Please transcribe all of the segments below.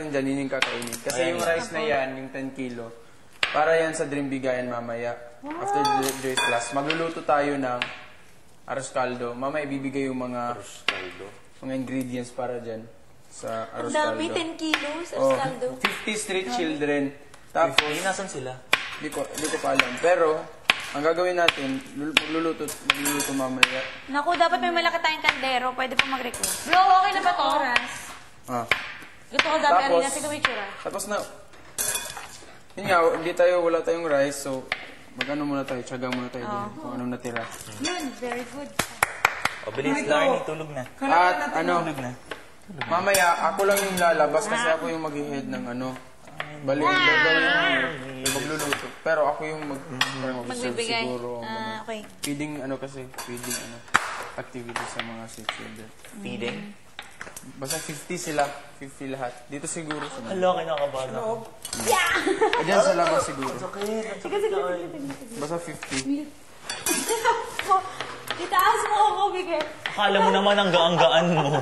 natin dyan, yun yung kakainin. Kasi yung rice na yan, yung 10 kilo, para yan sa Dream Bigayan mamaya. After the Joyce class, magluluto tayo ng arroz caldo. Mamaya ibibigay yung mga ingredients para dyan sa arroz caldo. Ang dami, 10 kilos, arroz caldo. 50 street children. Tapos, nasan sila? Hindi ko pa alam. Pero, ang gagawin natin, magluluto mamaya. Naku, dapat may malaki tayong kaldero. Pwede pa mag-request. Bro, okay na ba ito? Oras. Ito ko dami, Arina. Sige, may tsura. Tapos na, yun nga, wala tayong rice, so mag-ano muna tayo, tiyaga muna tayo din kung anong natira. Yun, very good. O, bilis, Larnie, tulog na. At tulog na. Mamaya, ako lang yung lalabas kasi ako yung mag-head ng magluluto. Pero ako yung magbibigay. Siguro. Okay. Feeding activity sa mga children. Feeding? Basta 50 sila. 50 lahat. Dito siguro. Hala, kinakabahan ako. Diyan sa labas siguro. Sige. Basta 50. Itaas mo ako, Miguel. Akala mo naman ang gaan mo.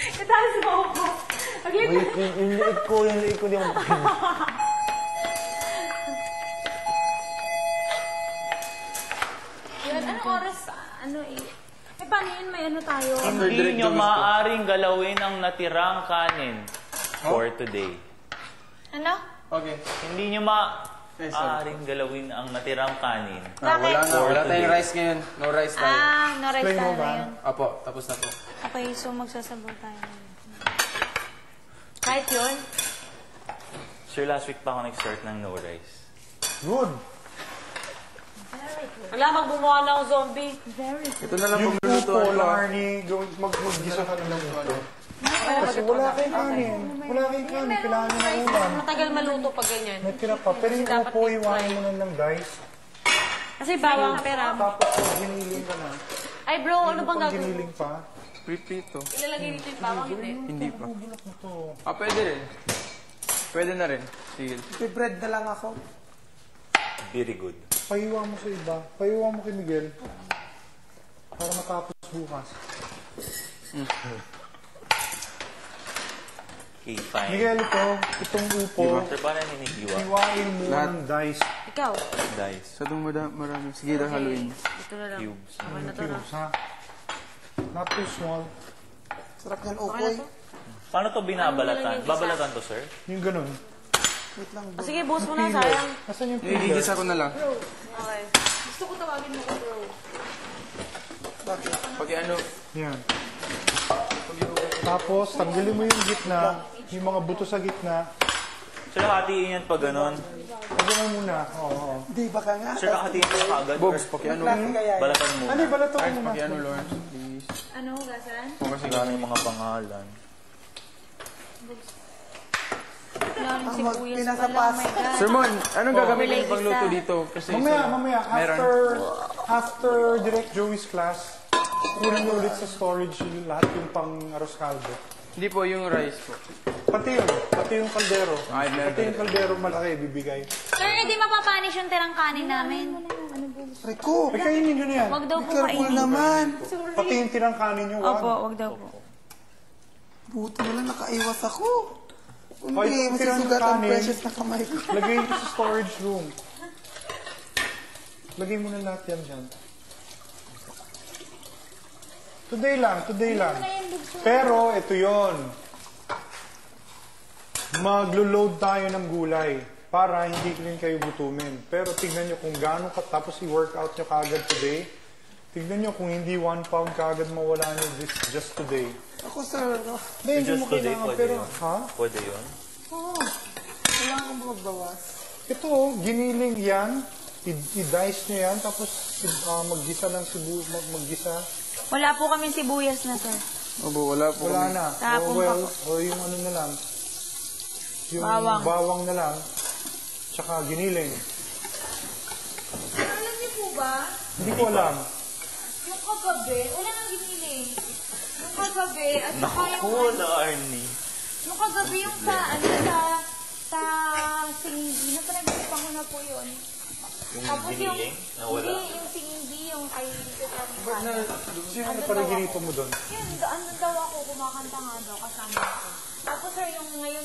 Itaas mo ako. Yung liit ko, di mo makinig. Yan, anong oras? Paano yun? May ano tayo? Hindi nyo maaaring galawin ang natirang kanin for today. Ano? Okay. Hindi nyo maaaring galawin ang natirang kanin. Wala tayong rice ngayon. No rice tayo. No rice tayo ngayon. Apo, tapos na po. Okay, so magsasabaw tayo. Kahit yun? Sir, last week pa ako nag-start ng no rice. Good. Wala, magbumuha na ako zombie. Ito na lang Yung pagluluto. upo, Larnie, mag-gisa ka na ng upo. Kasi wala kayong kanin. Wala kayong kanin. Kailangan nyo ng ulam. Matagal maluto pag ganyan. May tira pa. Pero yung upo, iwanan mo na ng dice. Kasi bawang pera. Tapos giniling ka na. Ay bro, ano bang gagawin? Giniling pa. Prito. Ilalagay dito yung bawang, hindi. Hindi pa. Bulak na to. Pwede rin. Pwede na rin. Sige. Bread na lang ako. Very good. Pahiwa mo sa iba. Pahiwa mo kay Miguel. Para matapos bukas. Okay, fine. Miguel, itong upo, Sir, paano ninigiwa? hiwain mo ng dice. Ikaw. Dice. Sa itong marami. Sige na haluin. Ito na lang. Cubes. Okay na to na. Cubes, ha? Not too small. Sarap yan, ukoy. Paano to binabalatan? Babalatan to, sir? Yung ganun. Wait lang, bro. Sige, buhos mo na, sayang. Nasaan yung peeler? Igigisa ko na lang. Okay. Gusto ko tawagin mo ko, bro. Bakit? Pag ano, Yan. Tapos, tanggalin mo yung gitna, yung mga buto sa gitna. Sir, hatiin yan pag ganon. Tanggalin mo muna. Oo. Di, baka nga. Sir, hatiin ko kaagad. Bobs, pakiano. Balatan mo. Ano, balato ko muna. Pakiano, Lawrence. Please. Ano, hugasan? Kung kasi Siguro yung mga pangalan. Wala rin si Kuya sa Pinasa pala. Oh my God. Sir Mon, anong gagamitin Bilay yung pagluto isa. dito? Kasi Mamaya, meron. after Direct Joey's class, kunin mo ulit sa storage yung lahat yung pang arroz caldo. Hindi po, yung rice po. Pati yung kaldero. Ay, meron Pati yung kaldero malaki, bibigay. Sir, hindi mapapanish yung tirang kanin namin. Rico, Ay, kainin nyo na yan. Wag daw po careful kainin. naman. Pati yung tirang kanin nyo, wag. Opo, wag daw po. Buti mo lang nakaiwas ako. Ay, Hindi, tirang masisugat ang kanin. precious na kamay ko. Lagay nyo sa storage room. Lagay mo na lahat yan dyan. Today lang. Pero, ito yon. Maglo-load tayo ng gulay para hindi rin kayo gutumin. Pero tignan nyo kung gaano ka, tapos i-workout nyo kagad today. Tignan nyo kung hindi 1 pound kagad mawala nyo just today. Ako, sir. Hindi Just mo today, kailangan, pwede pero, yun. ha? Pwede yun. Kailangan kong magbawas. Ito, giniling yan. I-dice nyo yan, tapos maggisa ng maggisa. Wala po kami sibuyas na, sir. Obo, wala po. Wala na. Tapon well, pa o yung ano na lang. Yung Bawang. bawang na lang. Tsaka giniling. Alam niyo po ba, Hindi ko alam. yung kagabi, wala nang giniling. Yung kagabi, at saka yung... Wala, Arnie. Yung kagabi yung sa singgi, na pinag-isipan ko na po yun. Yung Tapos giniling na wala. Hindi, yung singgi, yung kay Sino pa rin ginito mo doon? Yun, ano daw ako, kumakanta nga daw, kasama ako. Tapos sir, yung ngayon